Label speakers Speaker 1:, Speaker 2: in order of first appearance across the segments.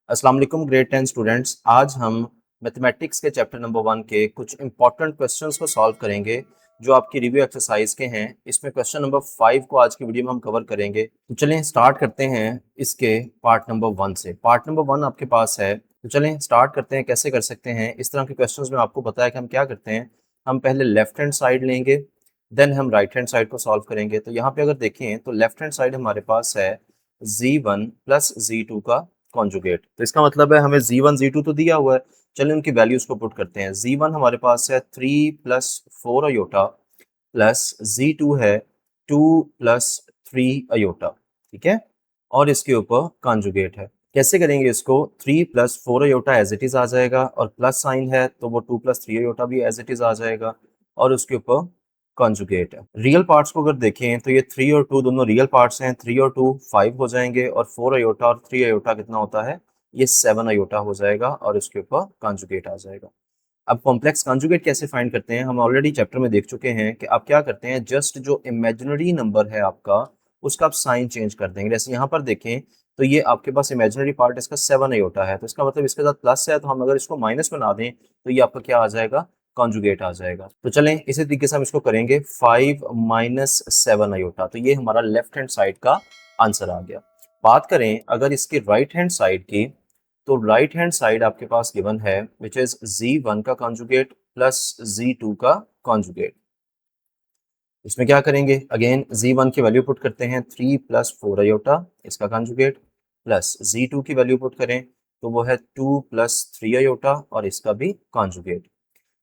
Speaker 1: अस्सलाम वालेकुम grade 10 students. आज हम मैथमेटिक्स के चैप्टर नंबर 1 के कुछ इंपॉर्टेंट क्वेश्चंस को सॉल्व करेंगे जो आपकी रिव्यू एक्सरसाइज के हैं। इसमें क्वेश्चन नंबर 5 को आज की वीडियो में हम कवर करेंगे। तो चलें स्टार्ट करते हैं इसके पार्ट नंबर 1 से। पार्ट नंबर 1 आपके पास है, तो चलें स्टार्ट करते हैं। कैसे कर सकते हैं इस तरह के क्वेश्चंस में, आपको पता है कि हम क्या करते हैं। हम पहले लेफ्ट हैंड साइड लेंगे, देन हम राइट हैंड साइड को सॉल्व करेंगे। तो यहाँ पे अगर देखें तो लेफ्ट हैंड साइड हमारे पास है z1 प्लस z2 का कॉन्जुगेट। तो इसका मतलब है हमें z1 z2 तो दिया हुआ है, चलिए उनकी वैल्यूज को पुट करते हैं। z1 हमारे पास है 3 प्लस 4 अयोटा, प्लस z2 है 2 प्लस 3 अयोटा, ठीक है। और इसके ऊपर कॉन्जुगेट है। कैसे करेंगे इसको, 3 plus 4 iota as it is आ जाएगा, और प्लस साइन है तो वो 2 प्लस 3 अयोटा भी एज इट इज आ जाएगा, और उसके ऊपर कॉन्जुगेट है। रियल पार्ट्स को अगर देखें तो ये 3 और 2 दोनों रियल पार्ट्स हैं। 3 और 2 5 हो जाएंगे, और 4 अयोटा और 3 अयोटा कितना होता है, ये 7 अयोटा हो जाएगा, और इसके ऊपर कॉन्जुगेट आ जाएगा। अब कॉम्प्लेक्स कॉन्जुगेट कैसे फाइंड करते हैं, हम ऑलरेडी चैप्टर में देख चुके हैं कि आप क्या करते हैं, जस्ट जो इमेजिनरी नंबर है आपका उसका आप साइन चेंज कर देंगे। जैसे यहाँ पर देखें तो ये आपके पास इमेजिनरी पार्ट इसका 7 अयोटा है, तो इसका मतलब इसके साथ प्लस है, तो हम अगर इसको माइनस बना दें तो ये आपका क्या आ जाएगा, कॉन्जुगेट आ जाएगा। तो चलें इसी तरीके से हम इसको करेंगे 5 माइनस 7 अयोटा, तो ये हमारा लेफ्ट हैंड साइड का आंसर आ गया। बात करें अगर इसकी राइट हैंड साइड की, तो राइट हैंड साइड आपके पास गिवन है विच इज z1 का कॉन्जुगेट प्लस z2 का कॉन्जुगेट। इसमें क्या करेंगे, अगेन z1 की वैल्यू पुट करते हैं 3 प्लस 4 अयोटा, इसका कॉन्जुगेट, प्लस z2 की वैल्यू पुट करें तो वो है 2 प्लस 3 अयोटा, और इसका भी कॉन्जुगेट।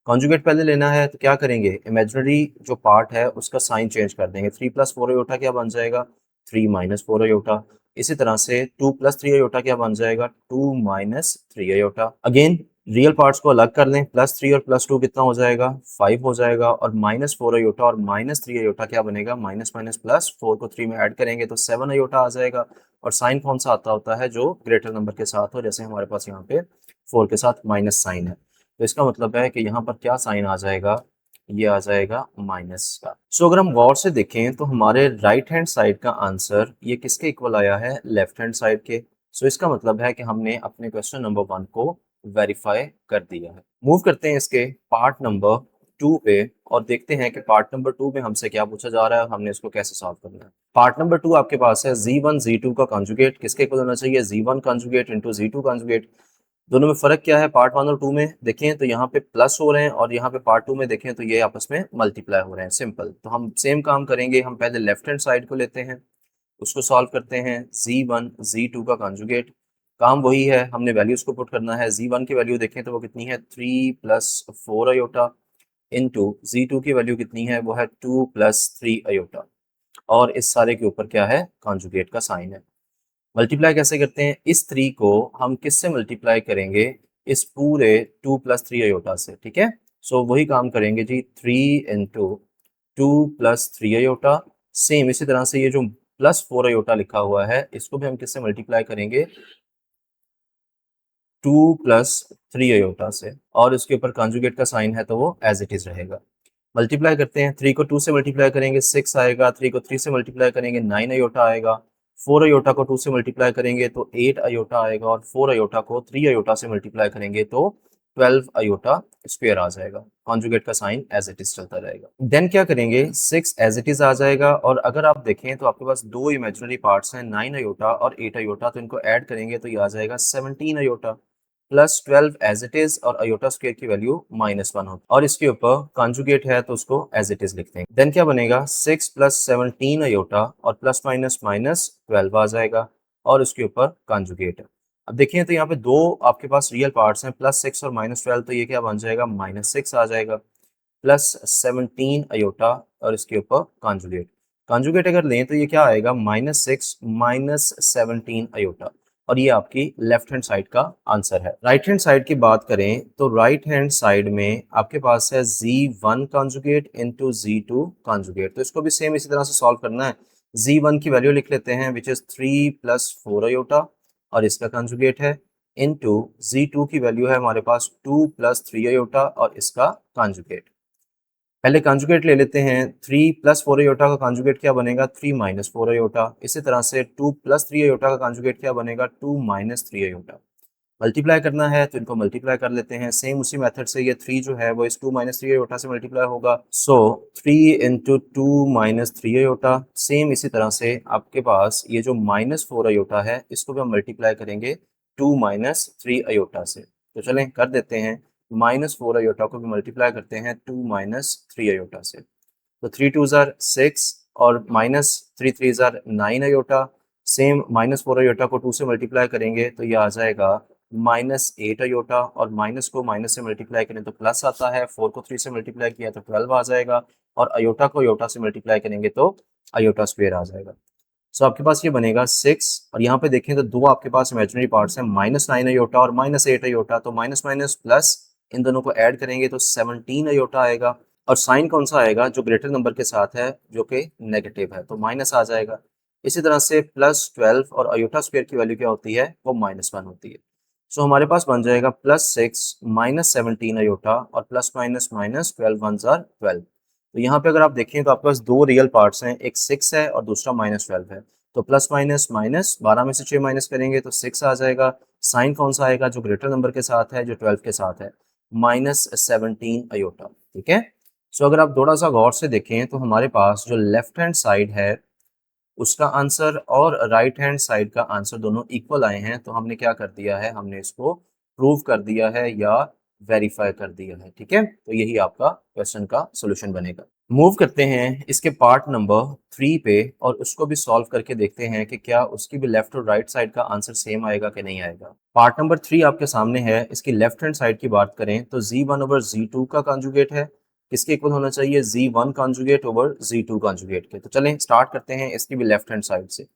Speaker 1: कॉन्जुगेट पहले लेना है तो क्या करेंगे, इमेजिनरी जो पार्ट है उसका साइन चेंज कर देंगे। 3 प्लस 4 अयोटा क्या बन जाएगा, 3 माइनस 4 अयोटा। इसी तरह से 2 प्लस 3 अयोटा क्या बन जाएगा, 2 माइनस 3 अयोटा। अगेन रियल पार्ट्स को अलग कर लें, प्लस 3 और प्लस 2 कितना हो जाएगा, 5 हो जाएगा, और माइनस 4 अयोटा और माइनस 3 अयोटा क्या बनेगा, माइनस माइनस प्लस 4 को 3 में ऐड करेंगे तो 7 अयोटा आ जाएगा। और साइन कौन सा आता होता है, जो ग्रेटर नंबर के साथ हो, जैसे हमारे पास यहाँ पे 4 के साथ माइनस साइन है, तो इसका मतलब है कि यहाँ पर क्या साइन आ जाएगा, ये आ जाएगा माइनस का। सो अगर हम गौर से देखें तो हमारे राइट हैंड साइड का आंसर ये किसके इक्वल आया है, लेफ्ट हैंड साइड के। सो इसका मतलब है कि हमने अपने क्वेश्चन नंबर 1 को वेरीफाई कर दिया है। मूव करते हैं इसके पार्ट नंबर 2 पे, और देखते हैं कि पार्ट नंबर 2 में हमसे क्या पूछा जा रहा है और हमने इसको कैसे सॉल्व करना है। पार्ट नंबर 2 आपके पास है z1 z2 का कॉन्जुगेट किसके इक्वल होना चाहिए, z1 conjugate into z2 conjugate. दोनों में फर्क क्या है, पार्ट 1 और 2 में देखें तो यहाँ पे प्लस हो रहे हैं, और यहाँ पे पार्ट 2 में देखें तो ये आपस में मल्टीप्लाई हो रहे हैं। सिंपल। तो हम सेम काम करेंगे, हम पहले लेफ्ट हैंड साइड को लेते हैं, उसको सॉल्व करते हैं। z1 z2 का कॉन्जुगेट, काम वही है, हमने वैल्यूज को पुट करना है। z1 की वैल्यू देखें तो वो कितनी है, 3 प्लस 4 अयोटा, इंटू z2 की वैल्यू कितनी है, वो है 2 प्लस 3 अयोटा, और इस सारे के ऊपर क्या है, कॉन्जुगेट का साइन है। मल्टीप्लाई कैसे करते हैं, इस 3 को हम किससे मल्टीप्लाई करेंगे, इस पूरे 2 प्लस 3 अयोटा से, ठीक है। सो वही काम करेंगे जी, 3 इंटू 2 प्लस 3 अयोटा। सेम इसी तरह से ये जो प्लस 4 अयोटा लिखा हुआ है इसको भी हम किससे मल्टीप्लाई करेंगे, 2 प्लस 3 अयोटा से, और इसके ऊपर कॉन्जुगेट का साइन है तो वो एज इट इज रहेगा। मल्टीप्लाई करते हैं, 3 को 2 से मल्टीप्लाई करेंगे 6 आएगा, 3 को 3 से मल्टीप्लाई करेंगे 9 अयोटा आएगा, 4 अयोटा को 2 से मल्टीप्लाई करेंगे तो 8 अयोटा आएगा, और 4 अयोटा को 3 अयोटा से मल्टीप्लाई करेंगे तो 12 अयोटा स्क्वायर आ जाएगा। कॉन्जुगेट का साइन एज इट इज चलता रहेगा। देन क्या करेंगे, 6 एज इट इज आ जाएगा, और अगर आप देखें तो आपके पास दो इमेजिनरी पार्ट्स हैं, 9 अयोटा और 8 अयोटा, तो इनको ऐड करेंगे तो ये आ जाएगा 17 iota, plus 12 as it is, और अयोटा स्क्वायर की वैल्यू -1 होती है, और इसके ऊपर कॉन्जुगेट है तो उसको एज इट इज लिखते हैं। देन क्या बनेगा, 6 प्लस 17 अयोटा, और प्लस माइनस माइनस 12 आ जाएगा, और उसके ऊपर कॉन्जुगेट है। अब देखिए तो यहाँ पे दो आपके पास रियल पार्ट्स हैं, +6 और -12, तो ये क्या बन जाएगा, -6 आ जाएगा, प्लस 17 अयोटा, और इसके ऊपर कॉन्जुगेट। कॉन्जुगेट अगर लें तो ये क्या आएगा, -6 -17 अयोटा, और ये आपकी लेफ्ट हैंड साइड का आंसर है। राइट हैंड साइड की बात करें तो राइट हैंड साइड में आपके पास है z1 conjugate into z2 conjugate, तो इसको भी सेम इसी तरह से सॉल्व करना है। z1 की वैल्यू लिख लेते हैं विच इज 3 प्लस 4 अयोटा, और इसका कॉन्जुगेट है, इंटू z2 की वैल्यू है हमारे पास 2 प्लस 3 अयोटा, और इसका कॉन्जुगेट। पहले कॉन्जुगेट ले लेते हैं, 3 प्लस 4 अयोटा का कॉन्जुगेट क्या बनेगा, 3 माइनस 4 अयोटा। इसी तरह से 2 प्लस 3 अयोटा का कॉन्जुगेट क्या बनेगा, 2 माइनस 3 अयोटा। मल्टीप्लाई करना है तो इनको मल्टीप्लाई कर लेते हैं। सेम उसी मेथड से ये 3 जो है वो इस 2 माइनस 3 आयोटा से मल्टीप्लाई होगा। सो 3 इंटू 2 माइनस 3 आयोटा। सेम इसी तरह से आपके पास ये जो माइनस 4 आयोटा है इसको भी हम मल्टीप्लाई करेंगे 2 माइनस 3 आयोटा से। तो चलें कर देते हैं, माइनस 4 आयोटा को भी मल्टीप्लाई करते हैं 2 माइनस 3 आयोटा से। तो 3 टू ज़ार 6 और माइनस 3 3 ज़ार 9 आयोटा। सेम माइनस 4 आयोटा को 2 से मल्टीप्लाई करेंगे तो ये आ जाएगा माइनस 8 आयोटा, और माइनस को माइनस से मल्टीप्लाई करें तो प्लस आता है। 4 को 3 से मल्टीप्लाई किया तो 12 आ जाएगा, और आयोटा को आयोटा से मल्टीप्लाई करेंगे तो आयोटा स्क्वायर आ जाएगा। सो आपके पास ये बनेगा 6, और यहाँ पे देखें तो दो आपके पास इमेजिनरी पार्ट्स हैं, माइनस 9 आयोटा और माइनस 8 आयोटा। तो माइनस माइनस प्लस इन दोनों को ऐड करेंगे तो 17 आयोटा आएगा, और साइन कौन सा आएगा, जो ग्रेटर नंबर के साथ है जो कि नेगेटिव है, तो माइनस आ जाएगा। इसी तरह से प्लस 12 और आयोटा स्क्वायर की वैल्यू क्या होती है, वो -1 होती है। सो हमारे पास बन जाएगा +6 माइनस 17 आयोटा, और प्लस माइनस माइनस 12 1 ज़ार 12। तो यहाँ पे अगर आप देखें तो आपके पास दो रियल पार्ट्स हैं, एक 6 है और दूसरा -12 है। तो प्लस माइनस माइनस 12 में से 6 माइनस करेंगे तो 6 आ जाएगा। साइन कौन सा आएगा, जो ग्रेटर नंबर के साथ है, जो 12 के साथ है, -17 आयोटा। ठीक है। सो अगर आप थोड़ा सा गौर से देखें तो हमारे पास जो लेफ्ट हैंड साइड है उसका आंसर और राइट हैंड साइड का आंसर दोनों इक्वल आए हैं। तो हमने क्या कर दिया है, हमने इसको प्रूव कर दिया है या वेरीफाई कर दिया है। ठीक है, तो यही आपका क्वेश्चन का सोल्यूशन बनेगा। मूव करते हैं इसके पार्ट नंबर 3 पे, और उसको भी सॉल्व करके देखते हैं कि क्या उसकी भी लेफ्ट और राइट साइड का आंसर सेम आएगा कि नहीं आएगा। पार्ट नंबर 3 आपके सामने है। इसकी लेफ्ट हैंड साइड की बात करें तो z1 ओवर z2 का कॉन्जुगेट है, किसके इक्वल होना चाहिए, z1 conjugate over z2 conjugate के। तो चलें स्टार्ट करते हैं इसकी भी लेफ्ट हैंड साइड से।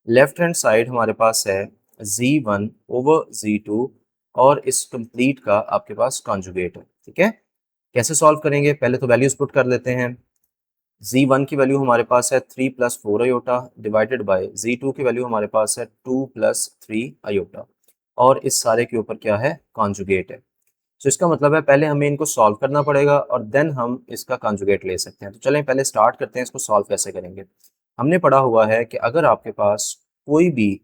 Speaker 1: लेफ्ट हैंड साइड हमारे पास है z1 ओवर z2, और इस कंप्लीट का आपके पास कॉन्जुगेट है। ठीक है, कैसे सॉल्व करेंगे, पहले तो वैल्यूज पुट कर लेते हैं। z1 की वैल्यू हमारे पास है 3 + 4 आयोटा, डिवाइडेड बाय z2 की वैल्यू हमारे पास है 2 + 3 आयोटा, और इस सारे के ऊपर क्या है, कॉन्जुगेट है। तो इसका मतलब है पहले हमें इनको सॉल्व करना पड़ेगा और देन हम इसका कॉन्जुगेट ले सकते हैं। तो चलें पहले स्टार्ट करते हैं, इसको सॉल्व कैसे करेंगे। हमने पढ़ा हुआ है कि अगर आपके पास कोई भी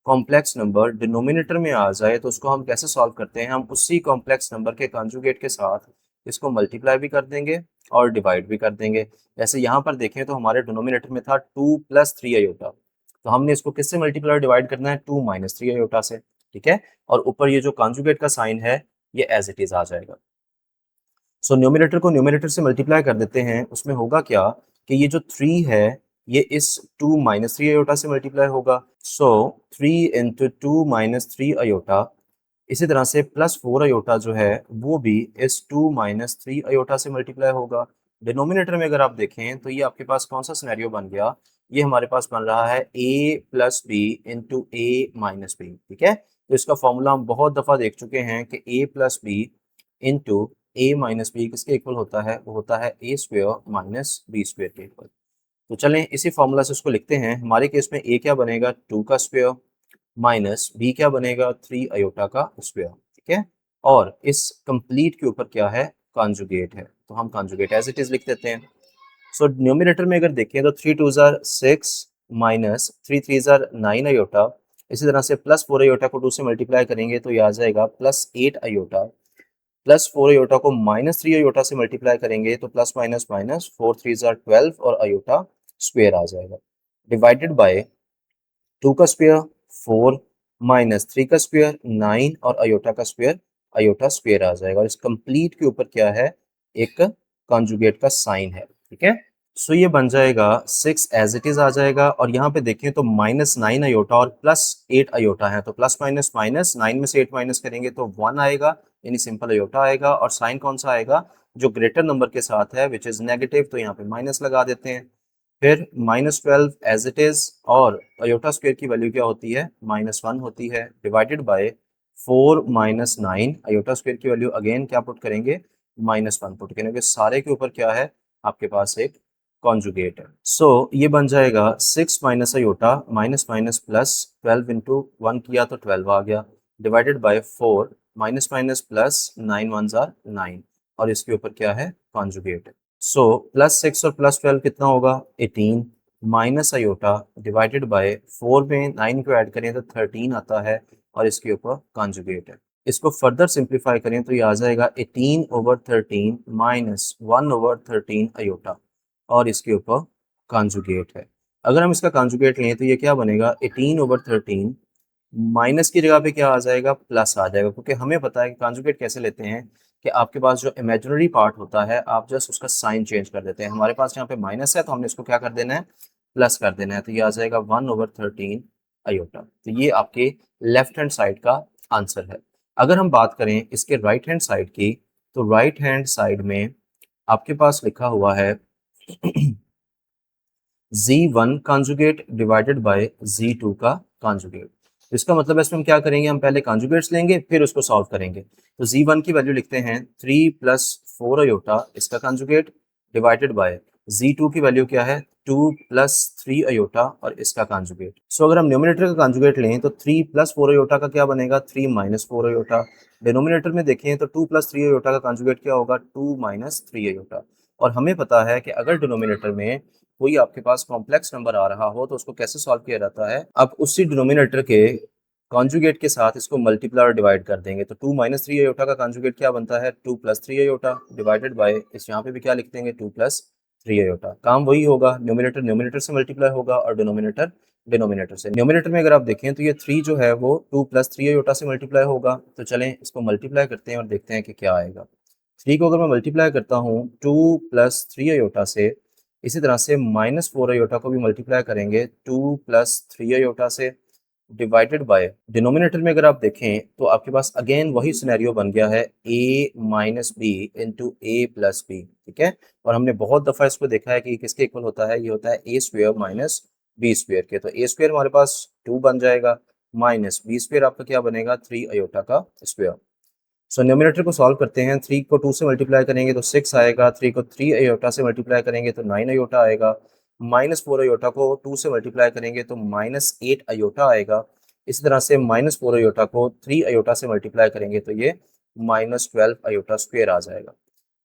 Speaker 1: कॉम्प्लेक्स नंबर डिनोमिनेटर में आ जाए तो उसको हम कैसे सॉल्व करते हैं, हम उसी कॉम्प्लेक्स नंबर के कॉन्जुगेट के साथ इसको मल्टीप्लाई भी कर देंगे और डिवाइड भी कर देंगे। जैसे यहाँ पर देखें तो हमारे डिनोमिनेटर में था 2 + 3 आयोटा, तो हमने इसको किससे मल्टीप्लाई डिवाइड करना है, 2 - 3 आयोटा से। ठीक है, और ऊपर ये जो कॉन्जुगेट का साइन है ये एज इट इज आ जाएगा। सो न्यूमरेटर को न्यूमरेटर से मल्टीप्लाई कर देते हैं, उसमें होगा क्या कि ये जो 3 है ये इस 2 - 3 आयोटा से मल्टीप्लाई होगा। सो 3 इंटू 2 - 3 आयोटा। इसी तरह से +4 आयोटा जो है वो भी इस 2 - 3 आयोटा से मल्टीप्लाई होगा। डिनोमिनेटर में अगर आप देखें तो ये आपके पास कौन सा सिनेरियो बन गया, ये हमारे पास बन रहा है a + b into a - b। ठीक है, तो इसका फॉर्मूला हम बहुत दफ़ा देख चुके हैं कि a + b into a - b किसके इक्वल होता है, वो होता है a स्क्वायर - b स्क्वायर के इक्वल। तो चलें इसी फॉर्मूला से उसको लिखते हैं। हमारे केस में a क्या बनेगा, 2 का स्क्वायर, माइनस b क्या बनेगा, 3 आयोटा का स्क्वायर। ठीक है, और इस कंप्लीट के ऊपर क्या है, कॉन्जुगेट है, तो हम कॉन्जुगेट एज इट इज लिख देते हैं। सो न्यूमरेटर में अगर देखें तो 3 2 ज़ार 6 माइनस 3 3 ज़ार 9 आयोटा। इसी तरह से +4 आयोटा को 2 से मल्टीप्लाई करेंगे तो ये आ जाएगा +8 आयोटा। +4 आयोटा को -3 आयोटा से मल्टीप्लाई करेंगे तो प्लस माइनस माइनस 4 3 ज़ार 12 और आयोटा स्क्वायर आ जाएगा, डिवाइडेड बाय 2 का स्क्वायर 4 माइनस 3 का स्क्वायर 9 और आयोटा स्क्वायर आ जाएगा, और इस कंप्लीट के ऊपर क्या है, एक कॉन्जुगेट का साइन है। ठीक है, सो ये बन जाएगा 6 एज इट इज आ जाएगा। और यहाँ पे देखें तो -9 आयोटा और +8 आयोटा है, तो प्लस माइनस माइनस 9 में से 8 माइनस करेंगे तो 1 आएगा, यानी सिंपल आयोटा आएगा। और साइन कौन सा आएगा, जो ग्रेटर नंबर के साथ है विच इज नेगेटिव, तो यहाँ पे माइनस लगा देते हैं। फिर -12 एज इट इज, और आयोटा स्क्वायर की वैल्यू क्या होती है, -1 होती है, डिवाइडेड बाय 4 - 9 आयोटा स्क्वायर की वैल्यू अगेन क्या पुट करेंगे, -1 पुट करेंगे। सारे के ऊपर क्या है, आपके पास एक कॉन्जुगेट है। सो ये बन जाएगा 6 minus iota minus minus plus 12 into 1 किया तो 12 आ गया, divided by 4 minus minus plus 9 1 ज़ार 9, और इसके ऊपर क्या है, कॉन्जुगेट है। सो +6 और +12 कितना होगा, 18 माइनस आयोटा डिवाइडेड बाय 4 में 9 को ऐड करें तो 13 आता है, और इसके ऊपर कॉन्जुगेट है। इसको फर्दर सिंप्लीफाई करें तो ये आ जाएगा 18/13 माइनस 1/13 अयोटा, और इसके ऊपर कॉन्जुगेट है। अगर हम इसका कॉन्जुगेट लें तो ये क्या बनेगा, 18/13 माइनस की जगह पे क्या आ जाएगा, प्लस आ जाएगा, क्योंकि हमें पता है कि कॉन्जुगेट कैसे लेते हैं कि आपके पास जो इमेजिनरी पार्ट होता है आप जस्ट उसका साइन चेंज कर देते हैं। हमारे पास यहाँ पे माइनस है तो हमने इसको क्या कर देना है, प्लस कर देना है, तो ये आ जाएगा 1/13 अयोटा। तो ये आपके लेफ्ट हैंड साइड का आंसर है। अगर हम बात करें इसके राइट हैंड साइड की, तो राइट हैंड साइड में आपके पास लिखा हुआ है Z1 conjugate divided by Z2 का कॉन्जुगेट। इसका मतलब है इसमें हम क्या करेंगे, हम पहले कॉन्जुगेट्स लेंगे फिर उसको सॉल्व करेंगे। तो Z1 की वैल्यू लिखते हैं 3 + 4 अयोटा, इसका कॉन्जुगेट, डिवाइडेड बाय Z2 की वैल्यू क्या है, 2 + 3 अयोटा और इसका कॉन्जुगेट। सो अगर हम न्यूमरेटर का कॉन्जुगेट लें तो 3 + 4 अयोटा का क्या बनेगा, 3 - 4 अयोटा। डिनोमिनेटर में देखें तो 2 + 3 अयोटा का कॉन्जुगेट क्या होगा, 2 - 3 अयोटा। और हमें पता है कि अगर डिनोमिनेटर में कोई आपके पास कॉम्प्लेक्स नंबर आ रहा हो तो उसको कैसे सॉल्व किया जाता है, अब उसी डिनोमिनेटर के कॉन्जुगेट के साथ इसको मल्टीप्लाई और डिवाइड कर देंगे। तो 2 - 3 अयोटा का कॉन्जुगेट क्या बनता है, 2 + 3 अयोटा, डिवाइडेड बाय इस यहाँ पे भी क्या लिख देंगे, 2 + 3 अयोटा। काम वही होगा, न्यूमिनेटर न्यूमिनेटर से मल्टीप्लाई होगा और डिनोमिनेटर डिनोमिनेटर से। न्यूमिनेटर में अगर आप देखें तो ये 3 जो है वो 2 + 3 अयोटा से मल्टीप्लाई होगा। तो चलें इसको मल्टीप्लाई करते हैं और देखते हैं कि क्या आएगा। 3 को अगर मैं मल्टीप्लाई करता हूँ 2 + 3 अयोटा से, इसी तरह से -4 अयोटा को भी मल्टीप्लाई करेंगे 2 + 3 अयोटा से, डिवाइडेड बाय डिनोमिनेटर में अगर आप देखें तो आपके पास अगेन वही सिनेरियो बन गया है, a - b into a + b, ठीक है। और हमने बहुत दफा इसको देखा है कि किसके इक्वल होता है, ये होता है a² - b² के। तो a² हमारे पास 2 बन जाएगा, माइनस b² आपका क्या बनेगा, 3 अयोटा का स्क्वायर। सो न्यूमिनेटर को सॉल्व करते हैं, 3 को 2 से मल्टीप्लाई करेंगे तो 6 आएगा, 3 को 3 अयोटा से मल्टीप्लाई करेंगे तो 9 अयोटा आएगा, -4 अयोटा को 2 से मल्टीप्लाई करेंगे तो -8 अयोटा आएगा। इसी तरह से -4 अयोटा को 3 अयोटा से मल्टीप्लाई करेंगे तो ये -12 अयोटा स्क्वायर आ जाएगा,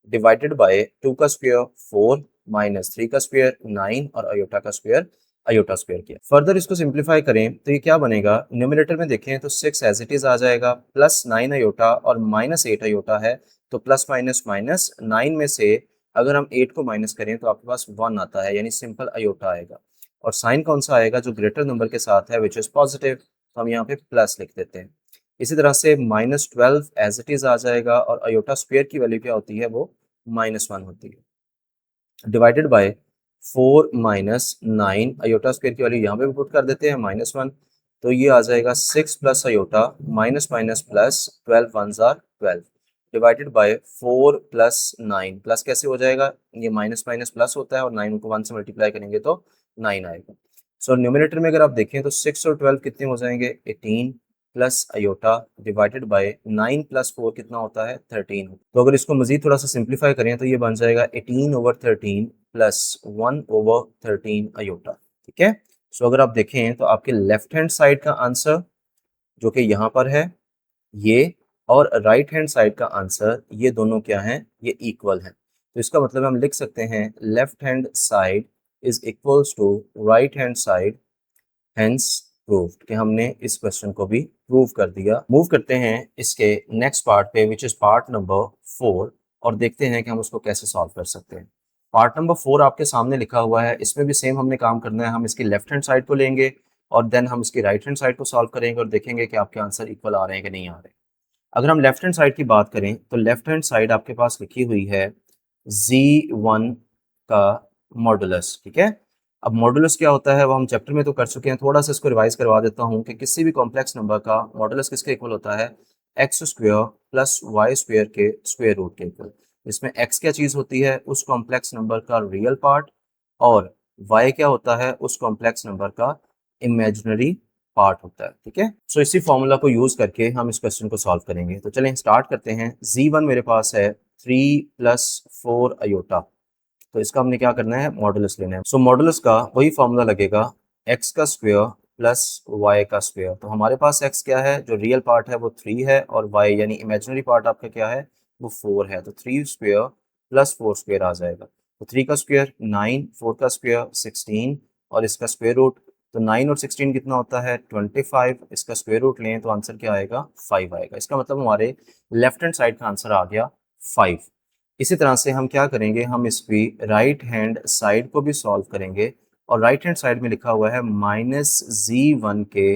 Speaker 1: डिवाइडेड बाय 2 का स्क्वायर 4, -3 का स्क्वायर 9 और अयोटा स्क्वायर किया। फर्दर इसको सिंप्लीफाई करें तो ये क्या बनेगा, न्यूमिनेटर में देखें तो 6 एज इट इज आ जाएगा, +9 अयोटा और -8 अयोटा है, तो प्लस माइनस माइनस 9 में से अगर हम 8 को माइनस करें तो आपके पास 1 आता है, यानी सिंपल अयोटा आएगा। और साइन कौन सा आएगा, जो ग्रेटर नंबर के साथ है, विच इज पॉजिटिव, तो हम यहाँ पे प्लस लिख देते हैं। इसी तरह से -12 एज इट इज आ जाएगा और अयोटा स्क्वायर की वैल्यू क्या होती है, वो -1 होती है, डिवाइडेड बाय 4 - 9 अयोटा स्क्वायर की वैल्यू यहाँ पे भी पुट कर देते हैं, -1, तो ये आ जाएगा 6 + iota minus minus plus 12 1s are 12, divided by 4 + 9, plus कैसे हो जाएगा, ये माइनस माइनस प्लस होता है और 9 को 1 से मल्टीप्लाई करेंगे तो 9 आएगा। सो न्यूमिनेटर में अगर आप देखें तो 6 और 12 कितने हो जाएंगे, 18 प्लस अयोटा डिवाइडेड बाय 9 + 4 कितना होता है, 13। तो अगर इसको मजीद थोड़ा सा सिंप्लीफाई करें तो ये बन जाएगा 18/13 प्लस 1/13 अयोटा, ठीक है। सो अगर आप देखें तो आपके लेफ्ट हैंड साइड का आंसर जो कि यहाँ पर है ये, और राइट हैंड साइड का आंसर, ये दोनों क्या हैं, ये इक्वल हैं। तो इसका मतलब हम लिख सकते हैं left hand side is equals to right hand side, hence proved, कि हमने इस क्वेश्चन को भी प्रूव कर दिया। मूव करते हैं इसके नेक्स्ट पार्ट पे, विच इज पार्ट नंबर 4, और देखते हैं कि हम उसको कैसे सॉल्व कर सकते हैं। पार्ट नंबर 4 आपके सामने लिखा हुआ है, इसमें भी सेम हमने काम करना है, हम इसकी लेफ्ट हैंड साइड को लेंगे और देन हम इसकी राइट हैंड साइड को सॉल्व करेंगे और देखेंगे कि आपके आंसर इक्वल आ रहे हैं कि नहीं आ रहे। अगर हम लेफ्ट हैंड साइड की बात करें तो लेफ्ट हैंड साइड आपके पास लिखी हुई है Z1 का मॉडुलस, ठीक है। अब मॉडुलस क्या होता है वो हम चैप्टर में तो कर चुके हैं, थोड़ा सा इसको रिवाइज करवा देता हूँ कि किसी भी कॉम्प्लेक्स नंबर का मॉडुलस किसके इक्वल होता है, x² + y² के स्क्वायर रूट के इक्वल। इसमें x क्या चीज होती है, उस कॉम्प्लेक्स नंबर का रियल पार्ट, और y क्या होता है, उस कॉम्प्लेक्स नंबर का इमेजिनरी पार्ट होता है, ठीक है। सो इसी फॉर्मूला को यूज करके हम इस क्वेश्चन को सॉल्व करेंगे। तो चलें स्टार्ट करते हैं। Z1 मेरे पास है 3 + 4 अयोटा, तो इसका हमने क्या करना है, मॉडुलस लेना है। सो मॉडुलस का वही फॉर्मूला लगेगा, x का स्क्वायर प्लस y का स्क्वायर। तो हमारे पास x क्या है, जो रियल पार्ट है वो 3 है, और y यानी इमेजिनरी पार्ट आपका क्या है, वो 4 है, तो 3² + 4² आ जाएगा। तो 3 का स्क्वायर 9, 4 का स्क्वायर 16 और इसका स्क्वायर रूट, तो 9 और 16 कितना होता है 25, इसका स्क्वायर रूट लें तो आंसर क्या आएगा 5 आएगा। इसका मतलब हमारे लेफ्ट हैंड साइड का आंसर आ गया 5। इसी तरह से हम क्या करेंगे, हम इसकी राइट हैंड साइड को भी सॉल्व करेंगे और राइट हैंड साइड में लिखा हुआ है -z1 के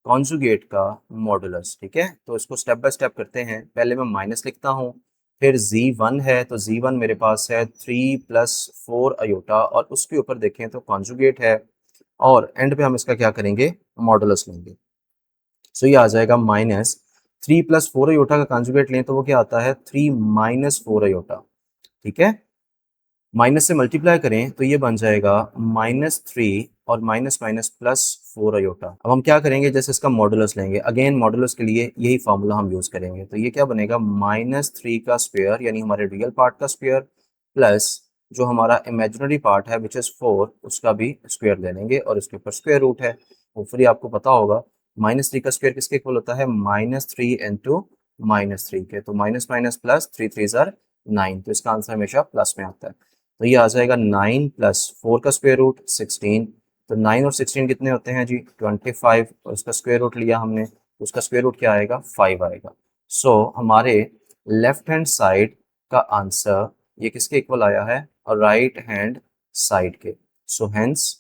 Speaker 1: कॉन्जुगेट का मॉडुलस। ठीक है, तो इसको स्टेप बाय स्टेप करते हैं। पहले मैं माइनस लिखता हूँ, फिर z1 है तो z1 मेरे पास है 3 + 4 अयोटा और उसके ऊपर देखें तो कॉन्जुगेट है और एंड पे हम इसका क्या करेंगे मॉडुलस लेंगे। सो ये आ जाएगा -3 + 4 अयोटा का कॉन्जुगेट लें तो वो क्या आता है 3 - 4 अयोटा। ठीक है, माइनस से मल्टीप्लाई करें तो ये बन जाएगा -3 और माइनस माइनस +4 अयोटा। अब हम क्या करेंगे, जैसे इसका मॉडुलस लेंगे, अगेन मॉडुलस के लिए यही फार्मूला हम यूज करेंगे। तो ये क्या बनेगा -3 का स्क्वायर यानी हमारे रियल पार्ट का स्क्वायर प्लस जो हमारा इमेजिनरी पार्ट है विच इज 4 उसका भी स्क्वायर ले लेंगे और इसके ऊपर स्क्वायर रूट है। होपफुली आपको पता होगा -3 का स्क्वायर किसके इक्वल होता है -3 इंटू -3 के, तो माइनस माइनस प्लस 3 3 ज़ार 9, तो इसका आंसर हमेशा प्लस में आता है। तो ये आ जाएगा 9 + 4 का स्क्वायर रूट 16। तो 9 और 16 कितने होते हैं जी 25 और इसका स्क्वायर रूट लिया हमने तो उसका स्क्वायर रूट क्या आएगा 5 आएगा। सो हमारे लेफ्ट हैंड साइड का आंसर ये किसके इक्वल आया है और राइट हैंड साइड के। So hence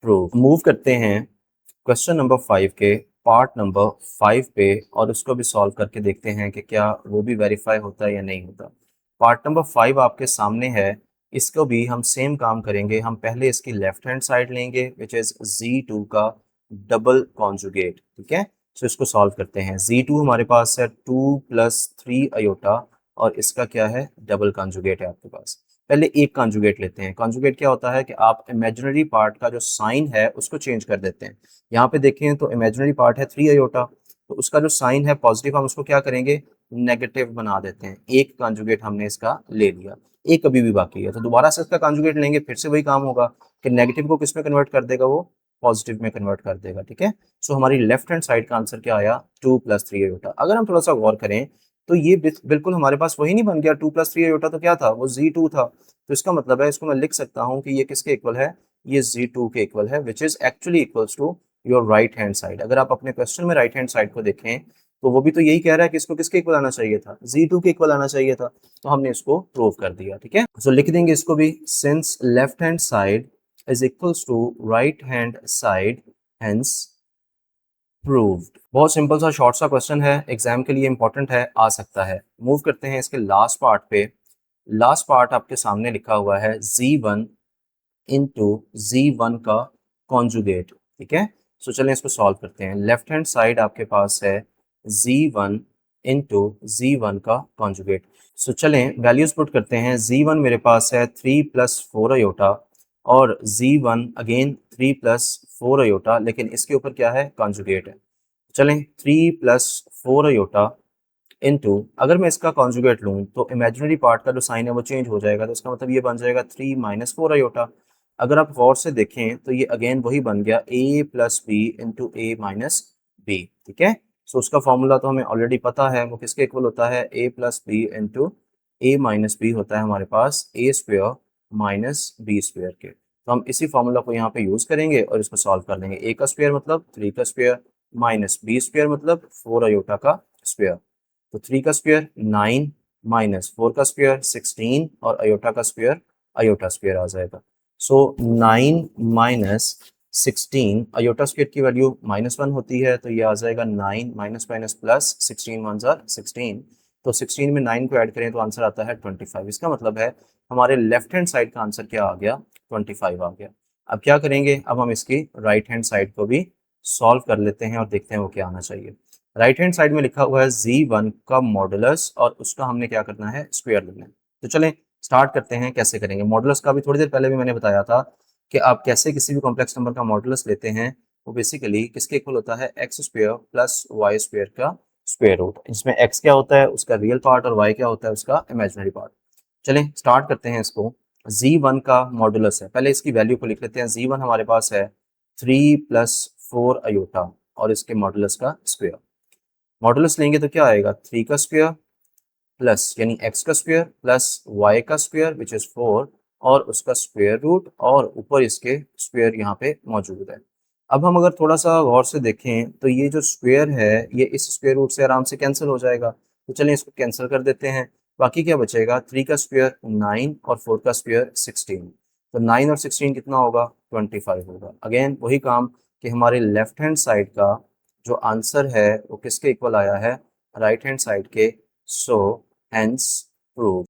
Speaker 1: prove. मूव करते हैं क्वेश्चन नंबर 5 के पार्ट नंबर 5 पे और उसको भी सॉल्व करके देखते हैं कि क्या वो भी वेरीफाई होता है या नहीं होता। पार्ट नंबर 5 आपके सामने है, इसको भी हम सेम काम करेंगे। हम पहले इसकी लेफ्ट हैंड साइड लेंगे विच इज z2 का डबल कॉन्जुगेट। ठीक है, सो इसको सॉल्व करते हैं। z2 हमारे पास है 2 + 3 अयोटा और इसका क्या है डबल कॉन्जुगेट है आपके पास। पहले एक कॉन्जुगेट लेते हैं। कॉन्जुगेट क्या होता है कि आप इमेजिनरी पार्ट का जो साइन है उसको चेंज कर देते हैं। यहाँ पे देखें तो इमेजिनरी पार्ट है 3 अयोटा, तो उसका जो साइन है पॉजिटिव हम उसको क्या करेंगे नेगेटिव बना देते हैं। एक कॉन्जुगेट हमने इसका ले लिया, एक अभी भी बाकी है, तो दोबारा से इसका कॉन्जुगेट लेंगे, फिर से वही काम होगा कि नेगेटिव को किस में कन्वर्ट कर देगा वो पॉजिटिव में कन्वर्ट कर देगा। ठीक है, सो हमारी लेफ्ट हैंड साइड का आंसर क्या आया 2 + 3 अयोटा। अगर हम थोड़ा सा गौर करें तो ये बिल्कुल हमारे पास वही नहीं बन गया 2 + 3 अयोटा, तो क्या था वो z2 था। तो इसका मतलब है इसको मैं लिख सकता हूँ कि ये किसके इक्वल है, ये z2 के इक्वल है which is actually equals to your right hand side. अगर आप अपने क्वेश्चन में राइट हैंड साइड को देखें तो वो भी तो यही कह रहा है कि इसको किसके इक्वल आना चाहिए था z2 के इक्वल आना चाहिए था, तो हमने इसको प्रूव कर दिया। ठीक है, सो लिख देंगे इसको भी, since left hand side is equals to right hand side hence proved. बहुत सिंपल सा शॉर्ट सा क्वेश्चन है, एग्जाम के लिए इंपॉर्टेंट है, आ सकता है। मूव करते हैं इसके लास्ट पार्ट पे। लास्ट पार्ट आपके सामने लिखा हुआ है z1 इंटू z1 का कॉन्जुगेट। ठीक है, सो चलें इसको सॉल्व करते हैं। लेफ्ट हैंड साइड आपके पास है z1 इंटू z1 का कॉन्जुगेट। सो चलें वैल्यूज पुट करते हैं। z1 मेरे पास है 3 + 4 अयोटा और z1 अगेन 3 + 4 अयोटा, लेकिन इसके ऊपर क्या है कॉन्जुगेट है। चलें 3 + 4 अयोटा इनटू, अगर मैं इसका कॉन्जुगेट लूँ तो इमेजिनरी पार्ट का जो साइन है वो चेंज हो जाएगा, तो इसका मतलब ये बन जाएगा 3 - 4 अयोटा। अगर आप गौर से देखें तो ये अगेन वही बन गया a + b into a - b। ठीक है, सो उसका फॉर्मूला तो हमें ऑलरेडी पता है, वो किसके इक्वल होता है a + b into a - b होता है हमारे पास a² - b² के। तो हम इसी फॉर्मूला को यहाँ पे यूज करेंगे और इसको सॉल्व कर लेंगे। a का स्क्वायर मतलब 3 का स्क्वायर माइनस b² मतलब 4 अयोटा का स्क्वायर। तो 3 का स्क्वायर 9 माइनस 4 का स्क्वायर 16 और अयोटा का स्क्वायर अयोटा स्क्वायर आ जाएगा। सो 9 - 16 अयोटा स्क्वायर की वैल्यू -1 होती है, तो ये आ जाएगा 9 माइनस माइनस प्लस 16 1 ज़ार 16। तो 16 में 9 को ऐड करें तो आंसर आता है 25। इसका मतलब है हमारे लेफ्ट हैंड साइड का आंसर क्या आ गया 25 आ गया। अब क्या करेंगे, अब हम इसकी राइट हैंड साइड को भी सॉल्व कर लेते हैं और देखते हैं वो क्या आना चाहिए। राइट हैंड साइड में लिखा हुआ है z1 का मॉडुलस और उसका हमने क्या करना है स्क्वायर लेना है। तो चलें स्टार्ट करते हैं, कैसे करेंगे। मॉडुलस का भी थोड़ी देर पहले भी मैंने बताया था कि आप कैसे किसी भी कॉम्प्लेक्स नंबर का मॉडुलस लेते हैं, वो बेसिकली किसके इक्वल होता है x² + y² का स्क्वायर रूट। इसमें x क्या होता है उसका रियल पार्ट और y क्या होता है उसका इमेजिनरी पार्ट। चलें स्टार्ट करते हैं इसको। z1 का मॉडुलस है, पहले इसकी वैल्यू को लिख लेते हैं। z1 हमारे पास है 3 + 4 अयोटा और इसके मॉडुलस का स्क्वायर। मॉडुलस लेंगे तो क्या आएगा 3 का स्क्वायर प्लस यानी x का स्क्वायर प्लस y का स्क्वायर विच इज 4 और उसका स्क्वायर रूट और ऊपर इसके स्क्वायर यहाँ पे मौजूद है। अब हम अगर थोड़ा सा गौर से देखें तो ये जो स्क्वायर है ये इस स्क्वायर रूट से आराम से कैंसिल हो जाएगा, तो चलें इसको कैंसिल कर देते हैं। बाकी क्या बचेगा, 3 का स्क्वायर 9 और 4 का स्क्वायर 16। तो 9 और 16 कितना होगा, 25 होगा। अगेन वही काम कि हमारे लेफ्ट हैंड साइड का जो आंसर है वो किसके इक्वल आया है, राइट हैंड साइड के। So hence prove.